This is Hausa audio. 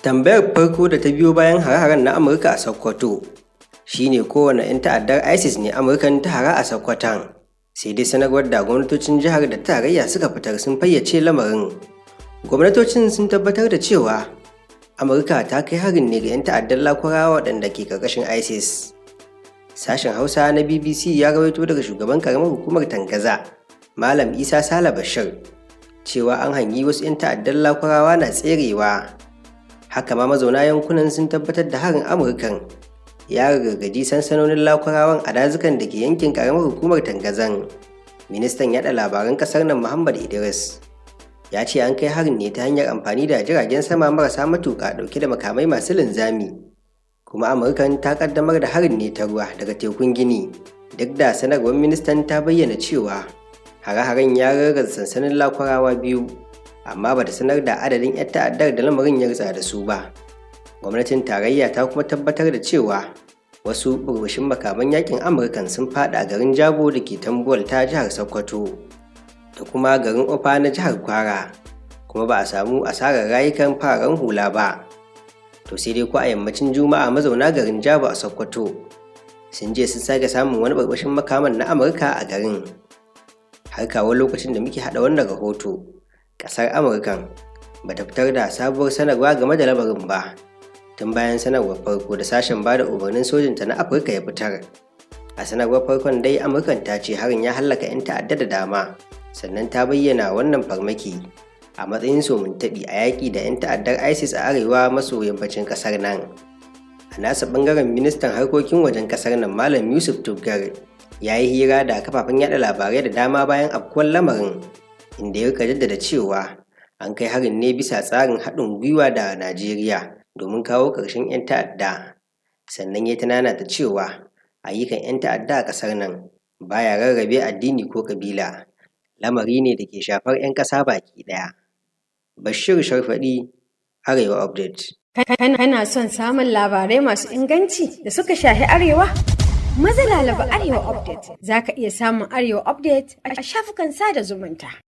Tambayar farko da ta biyo bayan hare-haren na Amurka a Sokoto shi ne kowane 'yan ta'addar ISIS ne Amurkan ta hara a Sokoton. Sai dai sanarwar da gwamnatocin jihar da tarayya suka fitar sun fayyace lamarin. Gwamnatocin sun tabbatar da cewa Amurka ta kai harin ne ga 'yan ta'addar Lakurawa waɗanda ke ƙarƙashin ISIS. Sashen Hausa na BBC ya rawaito daga shugaban ƙaramar hukumar Tangaza, Malam Isa Sale Bashir, cewa an hangi wasu 'yan ta'addar Lakurawa na tserewa. Haka ma mazauna yankunan sun tabbatar da harin Amurkan ya gargaji sansanonin Lakurawan a dazukan da ke yankin ƙaramar hukumar Tangazan. Ministan yaɗa labaran ƙasar nan Muhammad Idris ya ce an kai harin ne ta hanyar amfani da jiragen sama marasa matuƙa ɗauke da makamai masu linzami, kuma Amurkan ta ƙaddamar da harin ne ta ruwa daga tekun Gini. Duk da sanarwar ministan ta bayyana cewa hare-haren ya rarraza sansanin Lakurawa biyu, amma ba ta sanar da adadin 'yan ta'addar da lamarin ya ritsa da su ba. Gwamnatin tarayya ta kuma tabbatar da cewa wasu burbushin makaman yakin Amurkan sun fada a garin Jabo da ke Tambuwal ta jihar Sokoto da kuma garin Ofa na jihar Kwara, kuma ba a samu asarar rayukan fararen hula ba. To sai dai ko a yammacin Juma'a mazauna garin Jabo a Sokoto sun je sun sake samun wani burbushin makaman na Amurka a garin. Har kawo lokacin da muke haɗa wannan rahoto, ƙasar Amurkan ba ta fitar da sabuwar sanarwa game da lamarin ba, tun bayan sanarwar farko da sashen bada umarnin sojinta na Afirka ya fitar. A sanarwar farkon dai Amurkan ta ce harin ya hallaka 'yan ta'adda da dama, sannan ta bayyana wannan farmaki a matsayin somintaɓi a yaƙi da 'yan ta'addar ISIS a arewa maso yammacin ƙasar nan. A nasa ɓangaren ministan harkokin wajen ƙasar nan Malam Yusuf Tuggar ya yi hira da kafafen yaɗa labarai da dama bayan afkuwar lamarin, inda ya jaddada cewa an kai harin ne bisa tsarin haɗin gwiwa da Najeriya domin kawo ƙarshen 'yan ta'adda. Sannan ya tunanata cewa ayyukan 'yan ta'adda a ƙasar nan baya rarrabe addini ko ƙabila, lamari ne da ke shafar 'yan ƙasa baki ɗaya. Bashir Sharfaɗi, Arewa Update. Kana son samun labarai masu inganci da suka shafi Arewa? Maza lalaba Arewa Update. Za ka iya samun Arewa Update a shafukan sada zumunta.